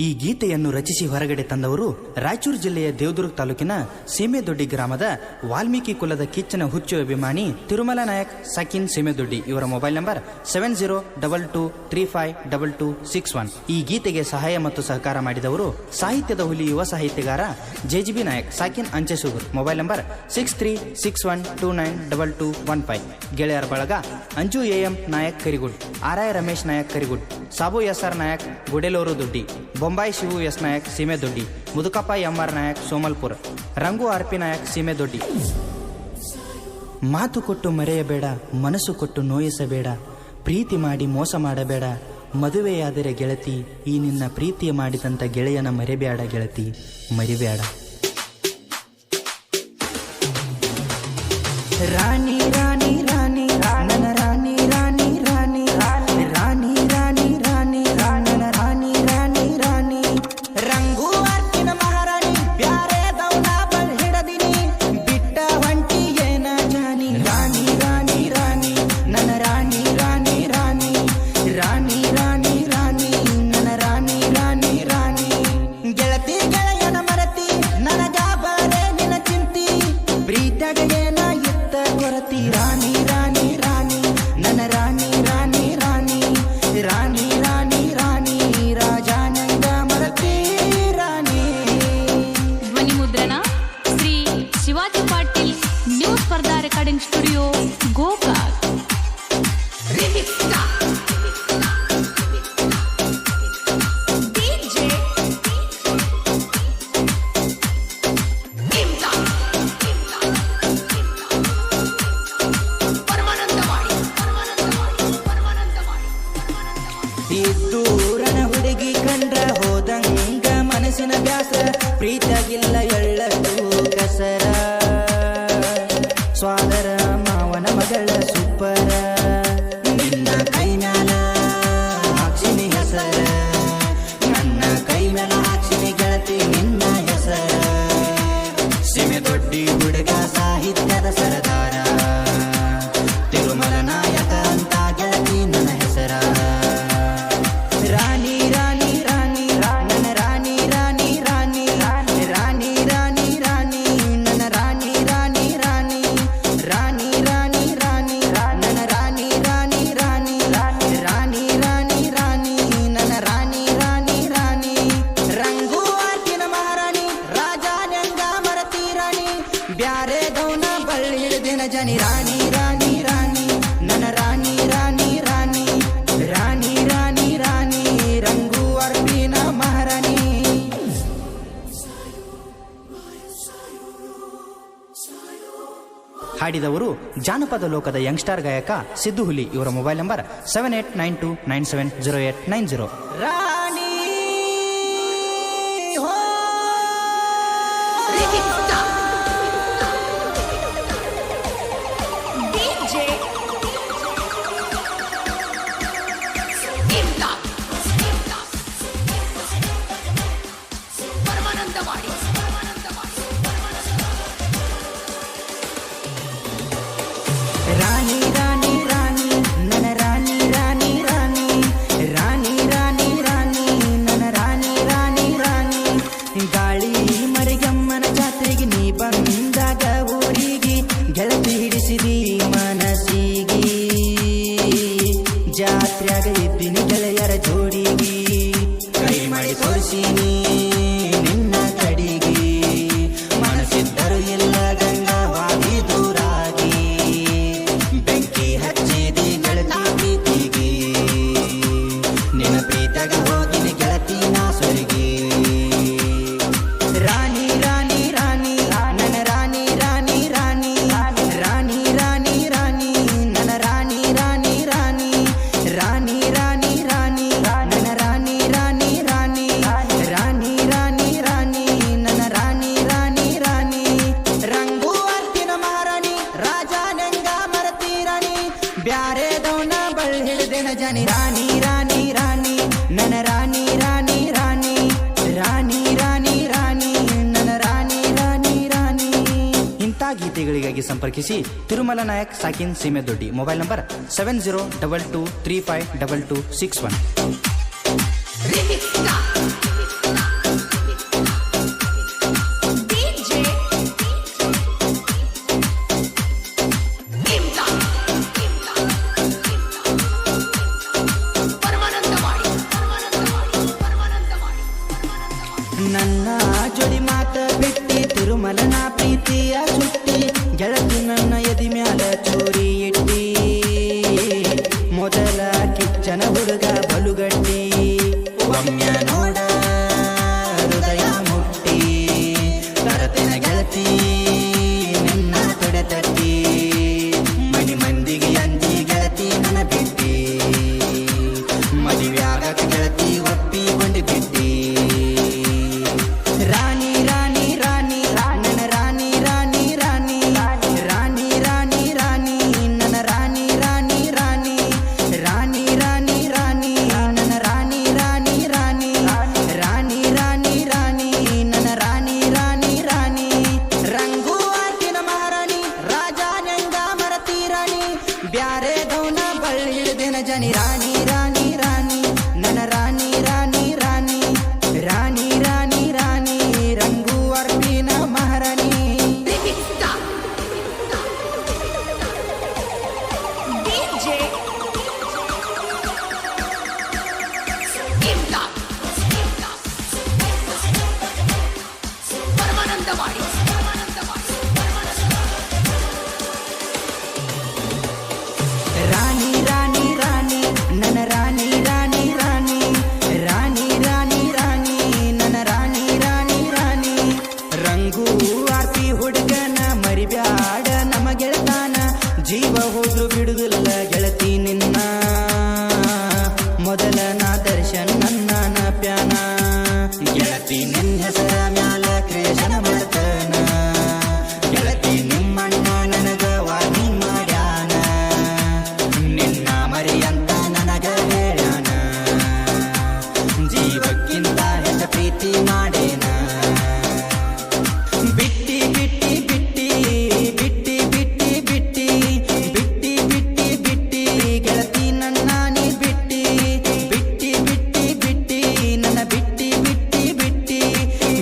ಈ ಗೀತೆಯನ್ನು ರಚಿಸಿ ಹೊರಗಡೆ ತಂದವರು ರಾಯಚೂರು ಜಿಲ್ಲೆಯ ದೇವದುರ್ಗ ತಾಲೂಕಿನ ಸೀಮೆದೊಡ್ಡಿ ಗ್ರಾಮದ ವಾಲ್ಮೀಕಿ ಕುಲದ ಕಿಚ್ಚನ ಹುಚ್ಚು ಅಭಿಮಾನಿ ತಿರುಮಲ ನಾಯಕ್ ಸಾಕಿನ್ ಸೀಮೆದೊಡ್ಡಿ. ಇವರ ಮೊಬೈಲ್ ನಂಬರ್ 7022352261. ಈ ಗೀತೆಗೆ ಸಹಾಯ ಮತ್ತು ಸಹಕಾರ ಮಾಡಿದವರು ಸಾಹಿತ್ಯದ ಹುಲಿ ಯುವ ಸಾಹಿತ್ಯಗಾರ ಜೆಜಿಬಿ ನಾಯಕ್ ಸಾಕಿನ್ ಅಂಚೆಸೂಗೂರ್. Mobile number 6361292215. ಗೆಳೆಯರ ಬಳಗ Anju M Nayak Karigud, RI Ramesh Nayak Karigud, Sabu SR Nayak Gudeluru Doddi, Bombay Shivu S Nayak Seemedoddi, Mudukappa MR Nayak Somalpura, Rangu RP Nayak Seemedoddi. ಮಾತು ಕೊಟ್ಟು ಮರೆಯಬೇಡ, ಮನಸ್ಸು ಕೊಟ್ಟು ನೋಯಿಸಬೇಡ, ಪ್ರೀತಿ ಮಾಡಿ ಮೋಸ ಮಾಡಬೇಡ, ಮದುವೆಯಾದರೆ ಗೆಳತಿ ಈ ನಿನ್ನ ಪ್ರೀತಿಯ ಮಾಡಿದಂಥ ಗೆಳೆಯನ ಮರೆಬೇಡ ಗೆಳತಿ, ಮರಿಬೇಡ. ರಾಣಿ ರಾಣಿ ರಾಣಿ ನನ್ನ ರಾಣಿ ರಾಣಿ ರಾಣಿ ರಾಣಿ ರಾಣಿ ರಾಣಿ ನನ್ನ ರಾಣಿ ರಾಣಿ ರಾಣಿ ರಂಗು ಆರ್ಕಿನ ಮಹಾರಾಣಿ ಬ್ಯಾರೆ ದೌನ ಬಲ್ ಹಿಡದಿನಿ ಬಿಟ್ಟ ಹೊಂಟಿ ಏನ ಜಾನಿ ರಾಣಿ ರಾಣಿ ರಾಣಿ ನನ್ನ ರಾಣಿ ರಾಣಿ ರಾಣಿ ರಾಣಿ ರಾಣಿ ರಾಣಿ ನನ್ನ ರಾಣಿ ರಾಣಿ ರಾಣಿ ಗೆಳತಿ ಗೆಳೆಯನ ಮರತಿ ನನಗ ಬಾರೆ ನಿನ ಚಿಂತಿ ಪ್ರೀತಗ ಏನ ಇತ್ತ ಕೊರತಿ ರಾಣಿ ರಾಣಿ ರಾಣಿ ನನ್ನ ರಾಣಿ ರಾಣಿ ರಾಣಿ ರಾಣಿ ರಾಣಿ ರಾಣಿ ರಾಜಾನಂದ ಮರತಿ ರಾಣಿ. ಧ್ವನಿ ಮುದ್ರಣ ಶ್ರೀ ಶಿವಾಜಿ ಪಾಟೀಲ್, ನ್ಯೂ ಸ್ಪರ್ಧಾ ರೆಕಾರ್ಡಿಂಗ್ ಸ್ಟುಡಿಯೋ, ಗೋಕಾಕ್. ಇದ್ದೂರನ ಹುಡುಗಿ ಕಂಡ್ರ ಹೋದಂಗ ಮನಸ್ಸಿನ ಬ್ಯಾಸರ, ಪ್ರೀತಿಯಾಗಿಲ್ಲ ಎಳ್ಳಷ್ಟು ಕಸರ, ಸ್ವಾದರ ಮಾವನ ಮಗಳ ಸುಪ್ಪರ, ನಿನ್ನ ಕೈ ಮ್ಯಾಲ ಹಾಕ್ಸಿನಿ ಹೆಸರ, ನನ್ನ ಕೈ ಮ್ಯಾಲ ಹಾಕ್ಸಿನಿ ಗೆಳತಿ ನಿನ್ನ ಹೆಸರ, ಸೀಮೆದೊಡ್ಡಿ ಹುಡುಗ ಸಾಹಿತ್ಯದ ಸರದಾರ, ತಿರುಮಲ ನಾಯಕ ಅಂತ ಗೆಳತಿ ನನ್ನ ಹೆಸರ. ರಾಣಿ ರಾಣಿ ರಾಣಿ ನನ್ನ ರಾಣಿ ರಾಣಿ ರಾಣಿ ರಾಣಿ ರಾಣಿ ರಾಣಿ ನನ್ನ ರಾಣಿ ರಾಣಿ ರಾಣಿ ರಾಣಿ ರಾಣಿ ರಾಣಿ ನನ್ನ ರಾಣಿ ರಾಣಿ ರಾಣಿ ರಾಣಿ ರಾಣಿ ರಾಣಿ ನನ್ನ ರಾಣಿ ರಾಣಿ ರಾಣಿ ರಂಗು ಆರ್ಕಿನ ಮಹಾರಾಣಿ ರಾಜಾನಂದ ಮರತಿ ರಾಣಿ ಬ್ಯಾರೆ ದೌನ ಬಳ್ಳಿ ಹಿಡಿದಿನ ಜನಿ ರಾಣಿ ರಾಣಿ ರಾಣಿ ನನ್ನ ರಾಣಿ ರಾಣಿ ರಾಣಿ ರಾಣಿ ರಾಣಿ ರಾಣಿ ರಂಗು ಅರ್ಪಿನ ಮಹಾರಾಣಿ. ಹಾಡಿದವರು ಜಾನಪದ ಲೋಕದ ಯಂಗ್ಸ್ಟಾರ್ ಗಾಯಕ ಸಿದ್ದು ಹುಲಿ. ಇವರ ಮೊಬೈಲ್ ನಂಬರ್ 7892970890. ರಾಣಿ ಹೋ ರಾಣಿ ರಾಣಿ ರಾಣಿ ನನ್ನ ರಾಣಿ ರಾಣಿ ರಾಣಿ ರಾಣಿ ರಾಣಿ ರಾಣಿ ನನ್ನ ರಾಣಿ ರಾಣಿ ರಾಣಿ ಗಾಳಿ ಮರಿಗಮ್ಮನ ಜಾತ್ರೆಗೆ ನೀ ಬಂದಾಗ ಊರಿಗೆ ಗೆಳತಿ ಹಿಡಿಸಿದಿ ಮನಸ್ಸಿಗೆ, ಜಾತ್ರೆಯಾಗ ಇದ್ದೀನಿ ಗೆಳೆಯರ ಜೋಡಿಗೆ, ಕೈ ಮಾಡಿ ತೋರಿಸಿನಿ ನಿನ್ನ ಕಡಿಗೆ, ಮನಸ್ಸಿದ್ದರು ಇಲ್ಲ ಗಂಗವಾಗಿ ದೂರಾಗಿ, ಬೆಂಕಿ ಹಚ್ಚಿದಿ ಗೆಳತಿ ಪ್ರೀತಿಗೆ, ನಿನ್ನ ಪ್ರೀತಗ ಹೋಗಿನಿ ಗೆಳತಿ ನಾ ಸ್ವರ್ಗಿ. ರಾಣಿ ರಾಣಿ ರಾಣಿ ನನ್ನ ರಾಣಿ ರಾಣಿ ರಾಣಿ ರಾಣಿ ರಾಣಿ ರಾಣಿ ನನ್ನ ರಾಣಿ ರಾಣಿ ರಾಣಿ ರಾಣಿ ರಾಣಿ ರಾಣಿ ನನ್ನ ರಾಣಿ ರಾಣಿ ರಾಣಿ ರಾಣಿ ರಾಣಿ ರಾಣಿ ನನ್ನ ರಾಣಿ ರಾಣಿ ರಾಣಿ ರಂಗು ಆರ್ಕಿನ ಮಹಾರಾಣಿ ರಾಜಾನಂಗ ಮರತಿ ರಾಣಿ ಬ್ಯಾರೆ ದೌನ ಬಳ್ಳಿ ಹಿಡಿದಿನ ಜನಿ ರಾಣಿ ರಾಣಿ ರಾಣಿ ನನ್ನ ರಾಣಿ ರಾಣಿ ರಾಣಿ ರಾಣಿ ರಾಣಿ ರಾಣಿ ನನ್ನ ರಾಣಿ ರಾಣಿ ರಾಣಿ. ಇಂಥ ಗೀತೆಗಳಿಗಾಗಿ ಸಂಪರ್ಕಿಸಿ ತಿರುಮಲ ನಾಯಕ್ ಸಾಕಿನ್ ಸೀಮೆದೊಡ್ಡಿ. Mobile number 7022352261. ತಿರುಮಲನ ಪ್ರೀತಿಯ ಸುಟ್ಟಿ ಗೆಳತಿ ನನ್ನ ಎದಿ ಮ್ಯಾಲ ಚೂರಿ ಇಟ್ಟಿ ಮೊದಲ ಕಿಚ್ಚನ ಹುಡುಗ ಬಲುಗಟ್ಟಿ ಒಮ್ಯ ನೋಡ ಹೃದಯ ಮುಟ್ಟಿ ತರತಿನ ಗೆಳತಿ ನಿನ್ನ ತೊಡೆ ತಟ್ಟಿ ಮನಿ ಮಂದಿಗೆ ಅಂದಿ ಗೆಳತಿ ನನ್ನ ಬಿಟ್ಟಿ ಮದುವೆಯಾಗಕ ಗೆಳತಿ ಒಪ್ಪಿಕೊಂಡು ಬಿಟ್ಟಿ ರಾಣಿ ರಾಣಿ ರಾಣಿ ನನ್ನ ರಾಣಿ ರಾಣಿ ರಾಣಿ ರಾಣಿ ರಾಣಿ ರಾಣಿ ನನ್ನ ರಾಣಿ ರಾಣಿ ರಾಣಿ ರಾಣಿ ರಾಣಿ ರಾಣಿ ನನ್ನ ರಾಣಿ ರಾಣಿ ರಾಣಿ ರಾಣಿ ರಾಣಿ ರಾಣಿ ನನ್ನ ರಾಣಿ ರಾಣಿ ರಾಣಿ ರಂಗು ಆಕಿನ ಮಹಾರಾಣಿ ರಾಜ ನೆಂಗ ಮರತಿ ರಾಣಿ ಬ್ಯಾರೆ ದೌನ ಬಳ್ಳಿ ಹಿಡಿದಿನ ಜನಿ ರಾಣಿ ರಾಣಿ ರಾಣಿ ನನ್ನ ರಾಣಿ ರಾಣಿ ರಾಣಿ ರಾಣಿ ರಾಣಿ ರಾಣಿ ರಂಗು ಅರ್ಪಿನ ಮಹಾರಾಣಿ ರಾಣಿ ರಾಣಿ ರಾಣಿ ನನ್ನ ರಾಣಿ ರಾಣಿ ರಾಣಿ ರಾಣಿ ರಾಣಿ ರಾಣಿ ನನ್ನ ರಾಣಿ ರಾಣಿ ರಾಣಿ ರಂಗು ಆರ್ಪಿ ಹುಡುಗನ ಮರಿಬ್ಯಾಡ ನಮ್ಮ ಗೆಳತಾನ ಜೀವ ಹೋದ್ರು ಬಿಡುದಿಲ್ಲ ಗೆಳತಿ ನಿನ್ನ ಮೊದಲ ನಾ ದರ್ಶನ್ ನನ್ನ ಪ್ಯಾನ ಗೆಳತಿ ನಿನ್ನ ಹೆಸರ ಮ್ಯಾಲ ಕ್ರೇಷನ ಮಾಡ್ತಾನ ಗೆಳತಿ ನಿಮ್ಮಣ್ಣ ನನಗ ವಾರ್ನಿ ಮಾಡ್ಯಾನ ನಿನ್ನ ಮರಿಯಂತ ನನಗ ಹೇಳ್ಯಾನ ಜೀವಕ್ಕಿಂತ ಹೆಚ್ಚ ಪ್ರೀತಿ ಮಾಡೇನ ಬಿಟ್ಟಿ ಬಿಟ್ಟಿ ಬಿಟ್ಟಿ ಬಿಟ್ಟಿ ಬಿಟ್ಟಿ ಬಿಟ್ಟಿ ಬಿಟ್ಟಿ ಬಿಟ್ಟಿ ಬಿಟ್ಟಿ ಗೆಳತಿ ನನ್ನ ನೀ ಬಿಟ್ಟಿ ಬಿಟ್ಟಿ ಬಿಟ್ಟಿ ಬಿಟ್ಟಿ ನನ್ನ ಬಿಟ್ಟಿ ಬಿಟ್ಟಿ ಬಿಟ್ಟಿ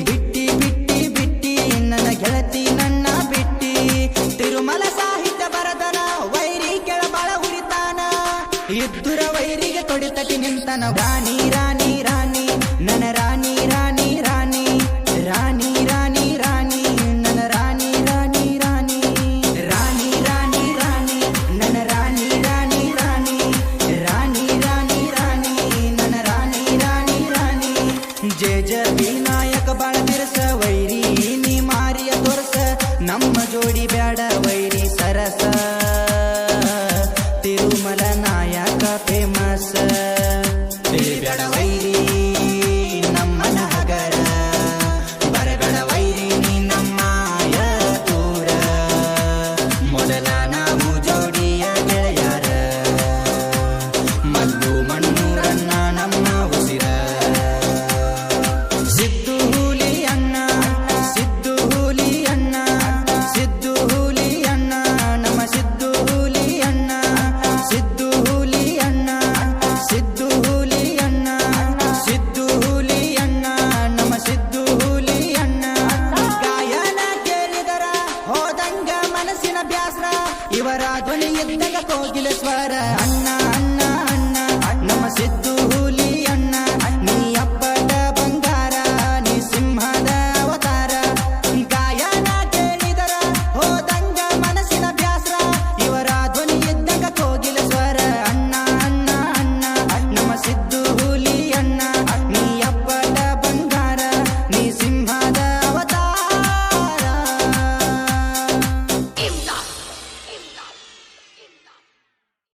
ಬಿಟ್ಟಿ ಬಿಟ್ಟಿ ಬಿಟ್ಟಿ ನನ್ನ ಗೆಳತಿ ನನ್ನ ಬಿಟ್ಟಿ ತಿರುಮಲ ಸಾಹಿತ್ಯ ಬರದನ ವೈರಿ ಕೆಳಬಳ ಹುರಿತಾನ ಇದ್ದುರ ವೈರಿಗೆ ತೊಡಿತಟಿ ನಿಂತನ ರಾಣಿ ರಾಣಿ ರಾಣಿ ನನ್ನ ರಾಣಿ ರಾಣಿ ರಾಣಿ ರಾಣಿ ರಾಣಿ ರಾಣಿ ನನ್ನ ರಾಣಿ ರಾಣಿ ರಾಣಿ ರಾಣಿ ರಾಣಿ ರಾಣಿ ನನ್ನ ರಾಣಿ ರಾಣಿ ರಾಣಿ ರಾಣಿ ರಾಣಿ ರಾಣಿ ನನ್ನ ರಾಣಿ ರಾಣಿ ರಾಣಿ ಜಯ ವಿನಾಯಕ ಬಾಳ ಬಿರಸ ವೈರಿ ನೀ ಮಾರಿಯ ತೋರ್ಸ ನಮ್ಮ ಜೋಡಿ ಬ್ಯಾಡ ವೈರಿ ಸರಸ ತಿರುಮಲ ನಾಯಕ ಫೇಮಸ್ ಬ್ಯಾಡ